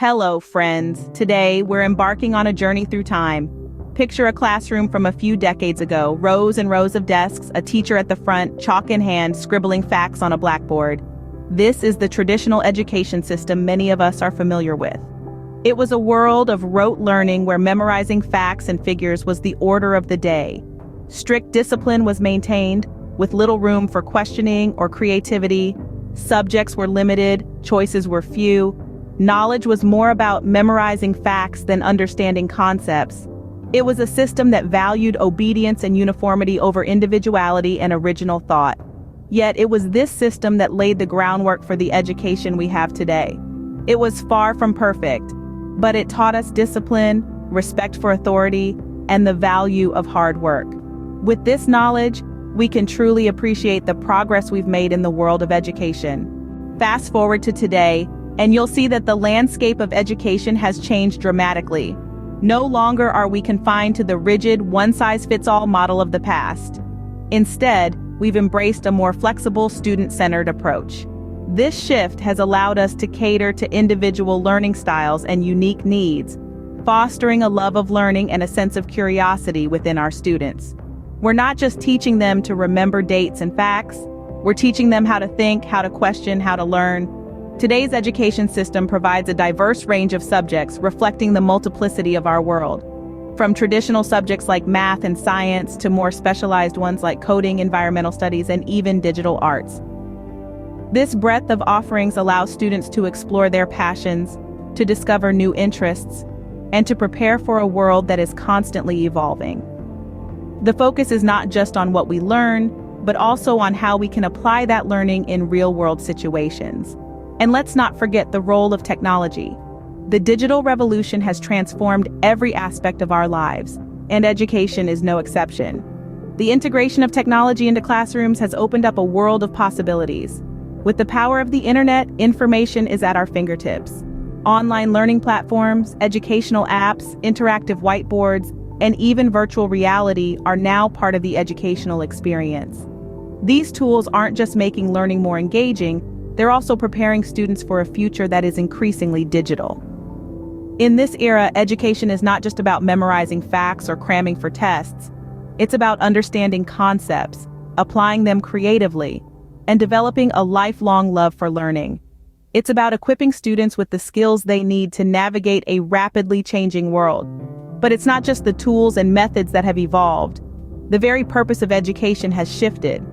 Hello, friends. Today, we're embarking on a journey through time. Picture a classroom from a few decades ago, rows and rows of desks, a teacher at the front, chalk in hand, scribbling facts on a blackboard. This is the traditional education system many of us are familiar with. It was a world of rote learning where memorizing facts and figures was the order of the day. Strict discipline was maintained, with little room for questioning or creativity. Subjects were limited, choices were few. Knowledge was more about memorizing facts than understanding concepts. It was a system that valued obedience and uniformity over individuality and original thought. Yet it was this system that laid the groundwork for the education we have today. It was far from perfect, but it taught us discipline, respect for authority, and the value of hard work. With this knowledge, we can truly appreciate the progress we've made in the world of education. Fast forward to today, and you'll see that the landscape of education has changed dramatically. No longer are we confined to the rigid, one-size-fits-all model of the past. Instead, we've embraced a more flexible, student-centered approach. This shift has allowed us to cater to individual learning styles and unique needs, fostering a love of learning and a sense of curiosity within our students. We're not just teaching them to remember dates and facts, we're teaching them how to think, how to question, how to learn. Today's education system provides a diverse range of subjects reflecting the multiplicity of our world. From traditional subjects like math and science to more specialized ones like coding, environmental studies, and even digital arts. This breadth of offerings allows students to explore their passions, to discover new interests, and to prepare for a world that is constantly evolving. The focus is not just on what we learn, but also on how we can apply that learning in real-world situations. And let's not forget the role of technology. The digital revolution has transformed every aspect of our lives, and education is no exception. The integration of technology into classrooms has opened up a world of possibilities. With the power of the internet, information is at our fingertips. Online learning platforms, educational apps, interactive whiteboards, and even virtual reality are now part of the educational experience. These tools aren't just making learning more engaging, they're also preparing students for a future that is increasingly digital. In this era, education is not just about memorizing facts or cramming for tests. It's about understanding concepts, applying them creatively, and developing a lifelong love for learning. It's about equipping students with the skills they need to navigate a rapidly changing world. But it's not just the tools and methods that have evolved. The very purpose of education has shifted.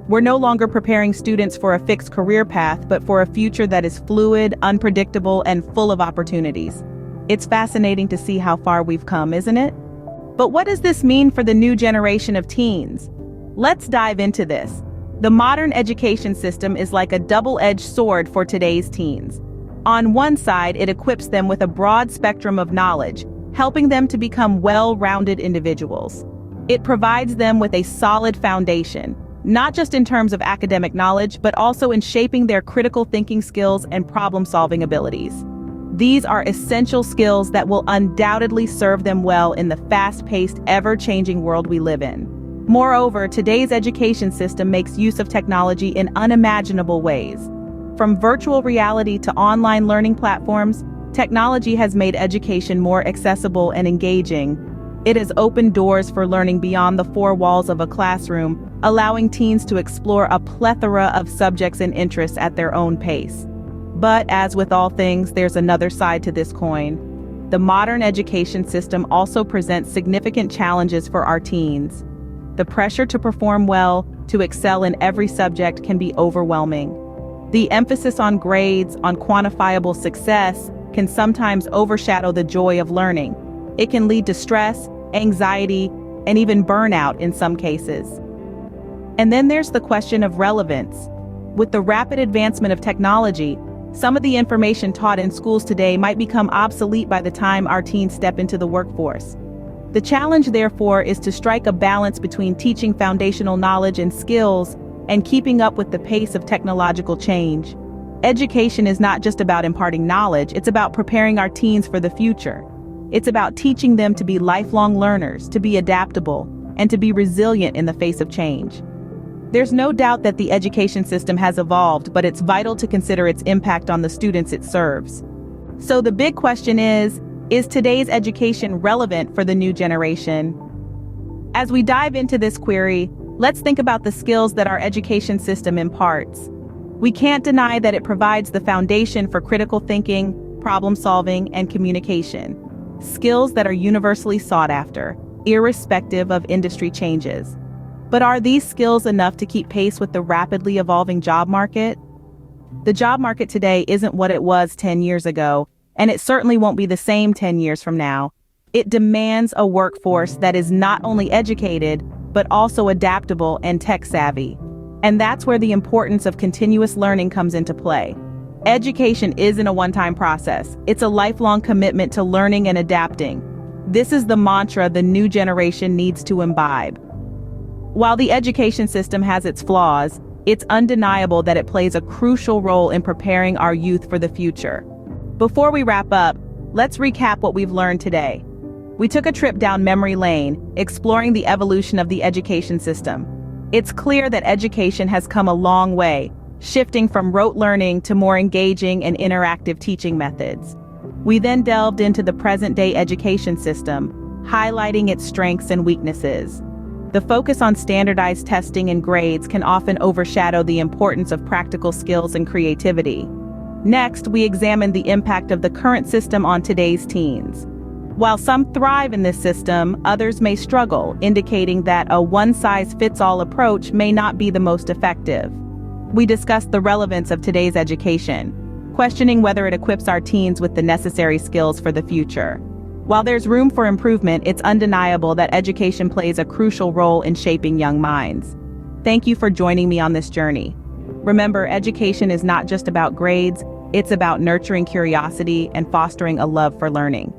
We're no longer preparing students for a fixed career path, but for a future that is fluid, unpredictable, and full of opportunities. It's fascinating to see how far we've come, isn't it? But what does this mean for the new generation of teens? Let's dive into this. The modern education system is like a double-edged sword for today's teens. On one side, it equips them with a broad spectrum of knowledge, helping them to become well-rounded individuals. It provides them with a solid foundation, not just in terms of academic knowledge, but also in shaping their critical thinking skills and problem-solving abilities. These are essential skills that will undoubtedly serve them well in the fast-paced, ever-changing world we live in. Moreover, today's education system makes use of technology in unimaginable ways. From virtual reality to online learning platforms, technology has made education more accessible and engaging. It has opened doors for learning beyond the four walls of a classroom, allowing teens to explore a plethora of subjects and interests at their own pace. But as with all things, there's another side to this coin. The modern education system also presents significant challenges for our teens. The pressure to perform well, to excel in every subject can be overwhelming. The emphasis on grades, on quantifiable success, can sometimes overshadow the joy of learning. It can lead to stress, anxiety, and even burnout in some cases. And then there's the question of relevance. With the rapid advancement of technology, some of the information taught in schools today might become obsolete by the time our teens step into the workforce. The challenge, therefore, is to strike a balance between teaching foundational knowledge and skills and keeping up with the pace of technological change. Education is not just about imparting knowledge, it's about preparing our teens for the future. It's about teaching them to be lifelong learners, to be adaptable, and to be resilient in the face of change. There's no doubt that the education system has evolved, but it's vital to consider its impact on the students it serves. So the big question is today's education relevant for the new generation? As we dive into this query, let's think about the skills that our education system imparts. We can't deny that it provides the foundation for critical thinking, problem solving, and communication. Skills that are universally sought after, irrespective of industry changes. But are these skills enough to keep pace with the rapidly evolving job market? The job market today isn't what it was 10 years ago, and it certainly won't be the same 10 years from now. It demands a workforce that is not only educated, but also adaptable and tech-savvy. And that's where the importance of continuous learning comes into play. Education isn't a one-time process. It's a lifelong commitment to learning and adapting. This is the mantra the new generation needs to imbibe. While the education system has its flaws, it's undeniable that it plays a crucial role in preparing our youth for the future. Before we wrap up, let's recap what we've learned today. We took a trip down memory lane, exploring the evolution of the education system. It's clear that education has come a long way, shifting from rote learning to more engaging and interactive teaching methods. We then delved into the present-day education system, highlighting its strengths and weaknesses. The focus on standardized testing and grades can often overshadow the importance of practical skills and creativity. Next, we examined the impact of the current system on today's teens. While some thrive in this system, others may struggle, indicating that a one-size-fits-all approach may not be the most effective. We discussed the relevance of today's education, questioning whether it equips our teens with the necessary skills for the future. While there's room for improvement, it's undeniable that education plays a crucial role in shaping young minds. Thank you for joining me on this journey. Remember, education is not just about grades, it's about nurturing curiosity and fostering a love for learning.